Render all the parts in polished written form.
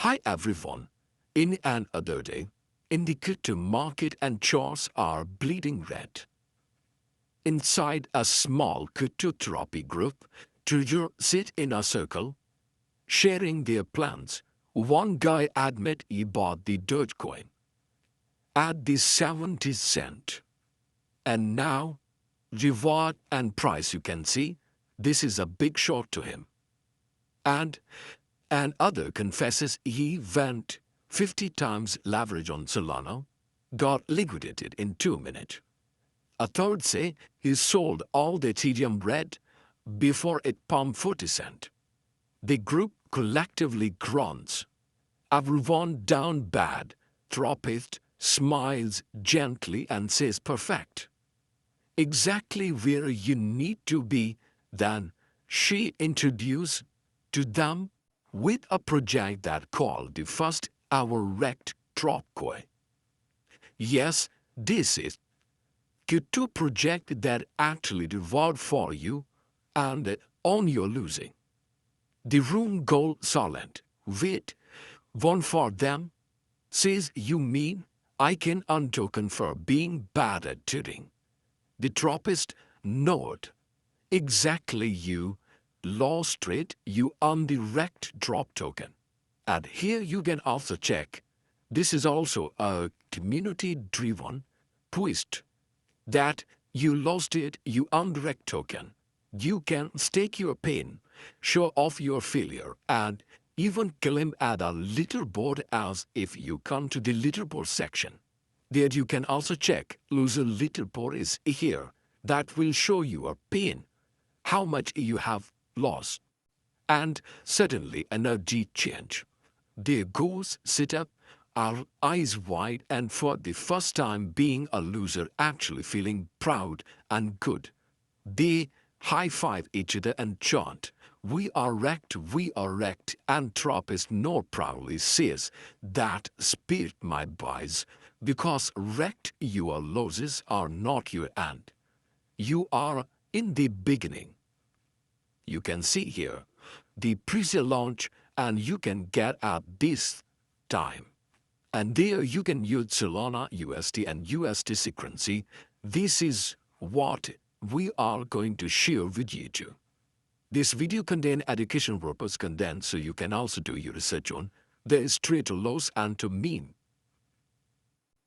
Hi everyone. In another day, in the crypto market and charts are bleeding red. Inside a small cryptotherapy group, traders sit in a circle, sharing their plans. One guy admit he bought the Dogecoin at the 70 cent. And now, reward and price you can see, this is a big shot to him. And other confesses he went 50 times leverage on Solana, got liquidated in 2 minutes. A third say he sold all the Ethereum red before it pumped 40 cent. The group collectively grunts. Everyone down bad, therapist smiles gently and says perfect. Exactly where you need to be, then she introduced to them with a project that called the first our REKT drop coin. Yes, this is Q2 project that actually reward for you and on your losing. The room goal silent. Wait, one for them says you mean I can untoken for being bad at trading. The tropist nod. Exactly you lost trade you on the REKT drop token. And here you can also check. This is also a community-driven twist that you lost it, you on the REKT token. You can stake your pain, show off your failure, and even claim at a leaderboard as if you come to the leaderboard section. There you can also check loser leaderboard is here. That will show your pain, how much you have lost. And suddenly energy change. Their goals sit up, our eyes wide, and for the first time being a loser actually feeling proud and good. They high-five each other and chant, we are REKT, and Tropist nor proudly says that spirit my boys, because REKT your losses are not your end. You are in the beginning. You can see here the Presale launch and you can get at this time. And there you can use Solana, USD and USDC currency. This is what we are going to share with you too. This video contains education purpose content so you can also do your research on. There is trade to loss and to mean.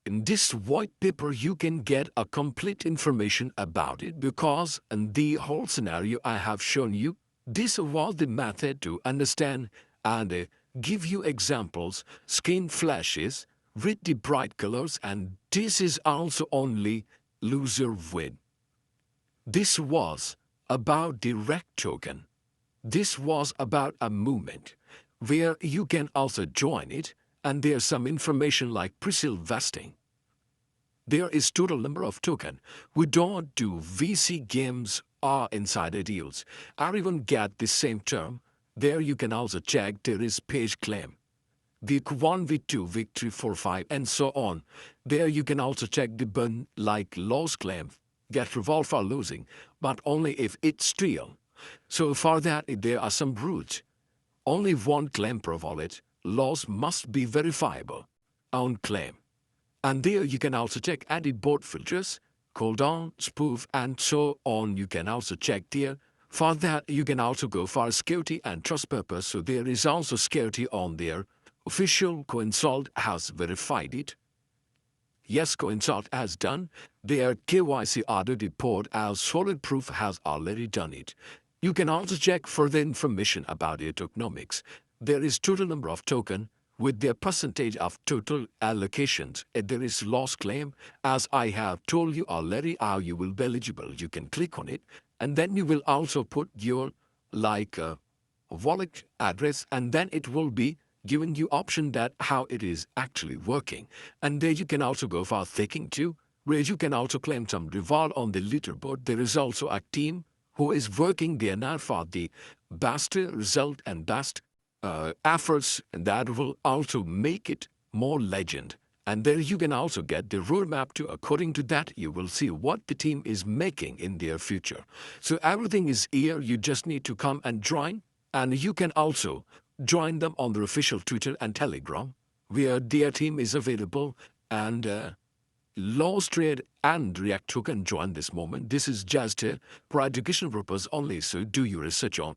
In this white paper you can get a complete information about it because in the whole scenario I have shown you, this was the method to understand and give you examples, skin flashes, read the bright colors, and this is also only loser win. This was about the REKT token. This was about a movement where you can also join it, and there's some information like Presale vesting. There is total number of token. We don't do VC games or insider deals. I even get the same term. There you can also check there is page claim. Week 1, week 2, week 3, 4, 5, and so on. There you can also check the burn like loss claim. Get reward for losing, but only if it's real. So for that there are some rules. Only one claim per wallet. Loss must be verifiable. On claim. And there you can also check edit board filters, cooldown, spoof, and so on. You can also check there. For that you can also go for security and trust purpose. So there is also security on there. Official Coinsalt has verified it. Yes, Coinsalt has done. Their KYC audit report as solid proof has already done it. You can also check further information about their tokenomics. There is total number of token with their percentage of total allocations. There is loss claim. As I have told you already how you will be eligible. You can click on it and then you will also put your wallet address and then it will be giving you option that how it is actually working. And there you can also go for staking too, where you can also claim some reward on the leaderboard. There is also a team who is working there now for the best result and best efforts that will also make it more legend. And there you can also get the roadmap too. According to that, you will see what the team is making in their future. So everything is here. You just need to come and join. And you can also join them on their official Twitter and Telegram, where their team is available, and Lost Trade and REKT can join this moment. This is just for educational purpose only, so do your research on